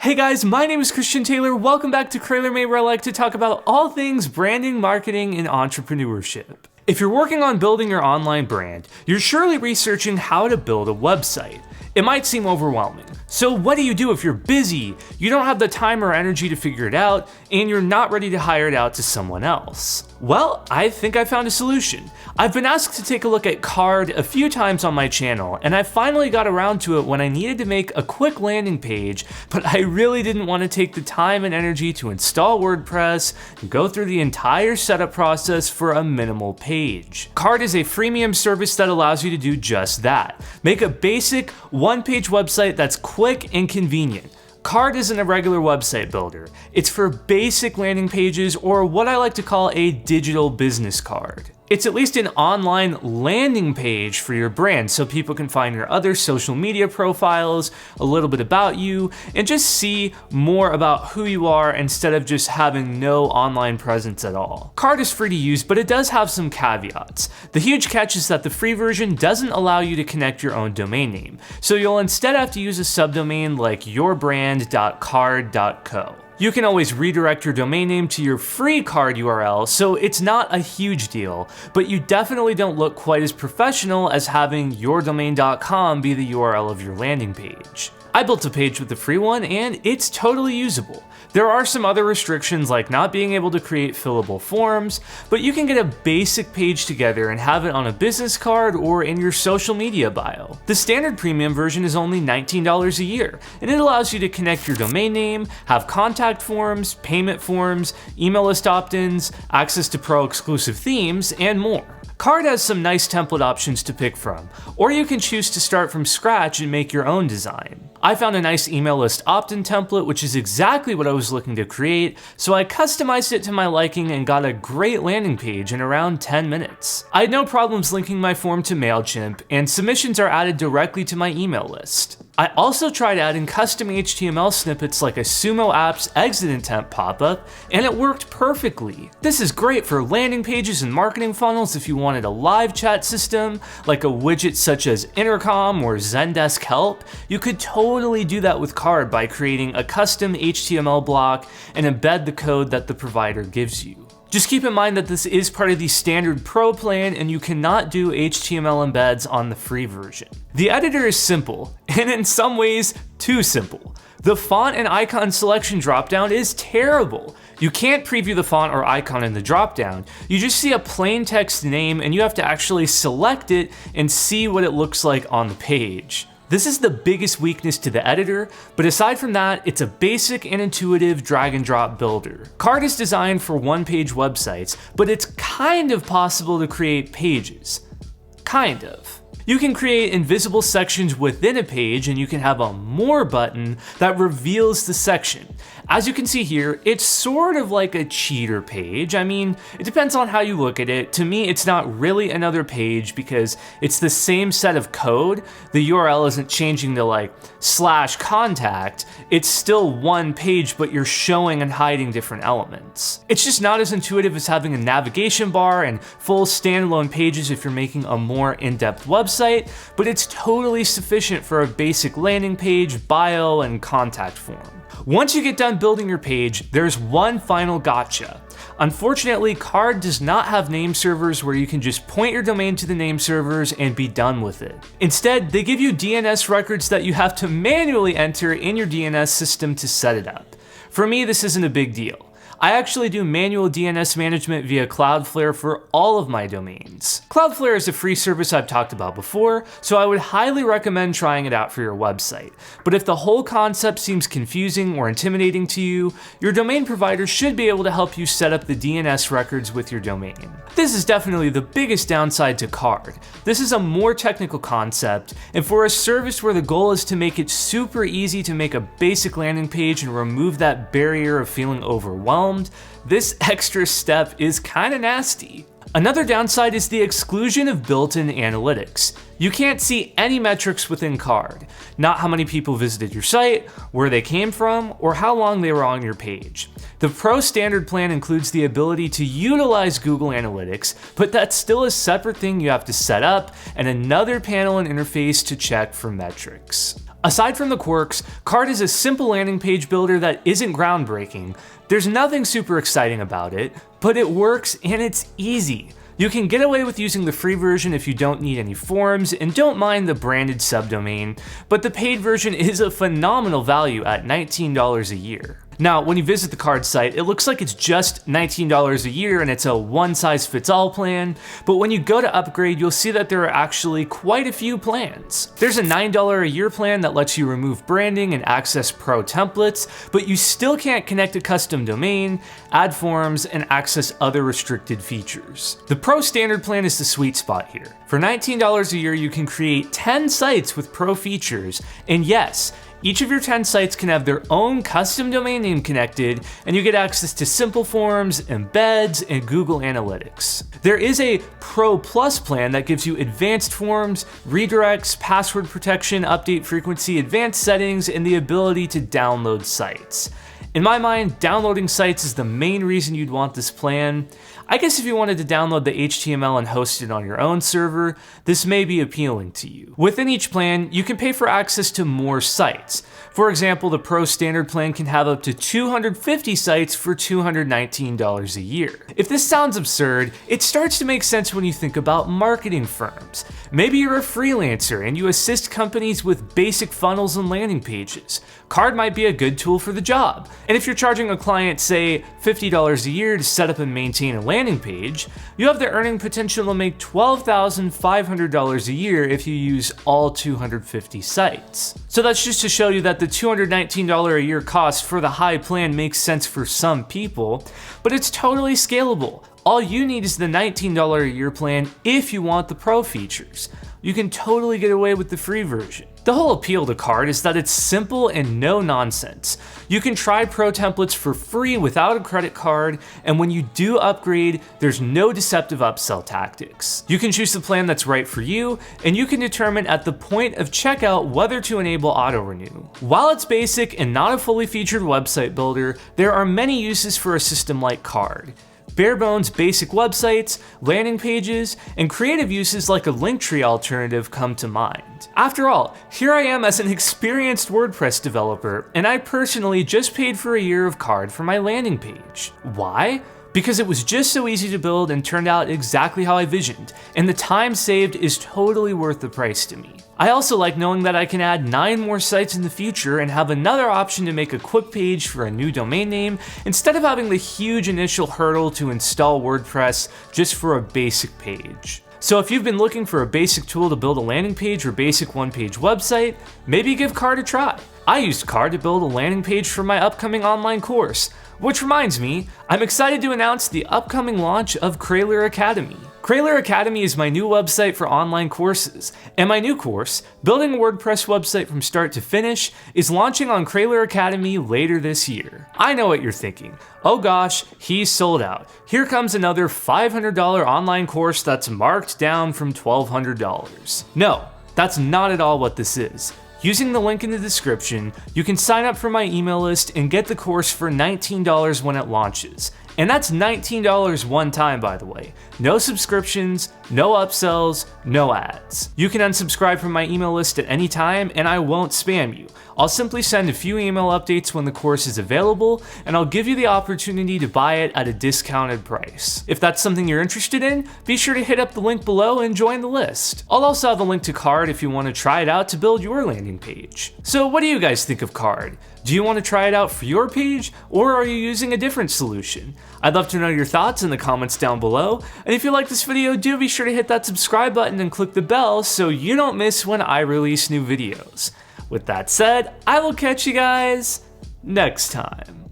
Hey guys, my name is Christian Taylor. Welcome back to CraylerMate, where I like to talk about all things branding, marketing, and entrepreneurship. If you're working on building your online brand, you're surely researching how to build a website. It might seem overwhelming. So what do you do if you're busy, you don't have the time or energy to figure it out, and you're not ready to hire it out to someone else? Well, I think I found a solution. I've been asked to take a look at Card a few times on my channel, and I finally got around to it when I needed to make a quick landing page, but I really didn't want to take the time and energy to install WordPress and go through the entire setup process for a minimal page. Card is a freemium service that allows you to do just that. Make a basic one-page website that's quick and convenient. Card isn't a regular website builder. It's for basic landing pages, or what I like to call a digital business card. It's at least an online landing page for your brand, so people can find your other social media profiles, a little bit about you, and just see more about who you are instead of just having no online presence at all. Card is free to use, but it does have some caveats. The huge catch is that the free version doesn't allow you to connect your own domain name, so you'll instead have to use a subdomain like yourbrand.card.co. You can always redirect your domain name to your free Card URL, so it's not a huge deal, but you definitely don't look quite as professional as having yourdomain.com be the URL of your landing page. I built a page with the free one, and it's totally usable. There are some other restrictions like not being able to create fillable forms, but you can get a basic page together and have it on a business card or in your social media bio. The standard premium version is only $19 a year, and it allows you to connect your domain name, have contact forms, payment forms, email list opt-ins, access to pro exclusive themes, and more. Card has some nice template options to pick from, or you can choose to start from scratch and make your own design. I found a nice email list opt-in template, which is exactly what I was looking to create, so I customized it to my liking and got a great landing page in around 10 minutes. I had no problems linking my form to MailChimp, and submissions are added directly to my email list. I also tried adding custom HTML snippets like a Sumo Apps exit intent pop-up, and it worked perfectly. This is great for landing pages and marketing funnels if you wanted a live chat system, like a widget such as Intercom or Zendesk Help. You could totally do that with Card by creating a custom HTML block and embed the code that the provider gives you. Just keep in mind that this is part of the standard Pro plan, and you cannot do HTML embeds on the free version. The editor is simple, and in some ways, too simple. The font and icon selection dropdown is terrible. You can't preview the font or icon in the dropdown. You just see a plain text name, and you have to actually select it and see what it looks like on the page. This is the biggest weakness to the editor, but aside from that, it's a basic and intuitive drag and drop builder. Card is designed for one-page websites, but it's kind of possible to create pages. Kind of. You can create invisible sections within a page, and you can have a More button that reveals the section. As you can see here, it's sort of like a cheater page. I mean, it depends on how you look at it. To me, it's not really another page because it's the same set of code. The URL isn't changing to like /contact. It's still one page, but you're showing and hiding different elements. It's just not as intuitive as having a navigation bar and full standalone pages if you're making a more in-depth website, but it's totally sufficient for a basic landing page, bio, and contact form. Once you get done building your page, there's one final gotcha. Unfortunately, Card does not have name servers where you can just point your domain to the name servers and be done with it. Instead, they give you DNS records that you have to manually enter in your DNS system to set it up. For me, this isn't a big deal. I actually do manual DNS management via Cloudflare for all of my domains. Cloudflare is a free service I've talked about before, so I would highly recommend trying it out for your website. But if the whole concept seems confusing or intimidating to you, your domain provider should be able to help you set up the DNS records with your domain. This is definitely the biggest downside to Card. This is a more technical concept, and for a service where the goal is to make it super easy to make a basic landing page and remove that barrier of feeling overwhelmed, this extra step is kinda nasty. Another downside is the exclusion of built-in analytics. You can't see any metrics within Card, not how many people visited your site, where they came from, or how long they were on your page. The Pro Standard plan includes the ability to utilize Google Analytics, but that's still a separate thing you have to set up and another panel and interface to check for metrics. Aside from the quirks, Card is a simple landing page builder that isn't groundbreaking. There's nothing super exciting about it, but it works and it's easy. You can get away with using the free version if you don't need any forms and don't mind the branded subdomain, but the paid version is a phenomenal value at $19 a year. Now, when you visit the Card site, it looks like it's just $19 a year and it's a one-size-fits-all plan, but when you go to upgrade, you'll see that there are actually quite a few plans. There's a $9 a year plan that lets you remove branding and access pro templates, but you still can't connect a custom domain, add forms, and access other restricted features. The Pro Standard plan is the sweet spot here. For $19 a year, you can create 10 sites with pro features, and yes, each of your 10 sites can have their own custom domain name connected, and you get access to simple forms, embeds, and Google Analytics. There is a Pro Plus plan that gives you advanced forms, redirects, password protection, update frequency, advanced settings, and the ability to download sites. In my mind, downloading sites is the main reason you'd want this plan. I guess if you wanted to download the HTML and host it on your own server, this may be appealing to you. Within each plan, you can pay for access to more sites. For example, the Pro Standard plan can have up to 250 sites for $219 a year. If this sounds absurd, it starts to make sense when you think about marketing firms. Maybe you're a freelancer and you assist companies with basic funnels and landing pages. Card might be a good tool for the job. And if you're charging a client, say, $50 a year to set up and maintain a landing page, you have the earning potential to make $12,500 a year if you use all 250 sites. So that's just to show you that the $219 a year cost for the high plan makes sense for some people, but it's totally scalable. All you need is the $19 a year plan if you want the pro features. You can totally get away with the free version. The whole appeal to Card is that it's simple and no nonsense. You can try pro templates for free without a credit card, and when you do upgrade, there's no deceptive upsell tactics. You can choose the plan that's right for you, and you can determine at the point of checkout whether to enable auto-renew. While it's basic and not a fully featured website builder, there are many uses for a system like Card. Bare bones basic websites, landing pages, and creative uses like a Linktree alternative come to mind. After all, here I am as an experienced WordPress developer, and I personally just paid for a year of Card for my landing page. Why? Because it was just so easy to build and turned out exactly how I visioned, and the time saved is totally worth the price to me. I also like knowing that I can add 9 more sites in the future and have another option to make a quick page for a new domain name instead of having the huge initial hurdle to install WordPress just for a basic page. So if you've been looking for a basic tool to build a landing page or basic one-page website, maybe give Card a try. I used Card to build a landing page for my upcoming online course. Which reminds me, I'm excited to announce the upcoming launch of Krayler Academy. Krayler Academy is my new website for online courses, and my new course, Building a WordPress Website from Start to Finish, is launching on Krayler Academy later this year. I know what you're thinking. Oh gosh, he's sold out. Here comes another $500 online course that's marked down from $1,200. No, that's not at all what this is. Using the link in the description, you can sign up for my email list and get the course for $19 when it launches. And that's $19 one time, by the way. No subscriptions, no upsells, no ads. You can unsubscribe from my email list at any time and I won't spam you. I'll simply send a few email updates when the course is available, and I'll give you the opportunity to buy it at a discounted price. If that's something you're interested in, be sure to hit up the link below and join the list. I'll also have a link to Card if you want to try it out to build your landing page. So what do you guys think of Card? Do you want to try it out for your page, or are you using a different solution? I'd love to know your thoughts in the comments down below, and if you like this video, do be sure to hit that subscribe button and click the bell so you don't miss when I release new videos. With that said, I will catch you guys next time.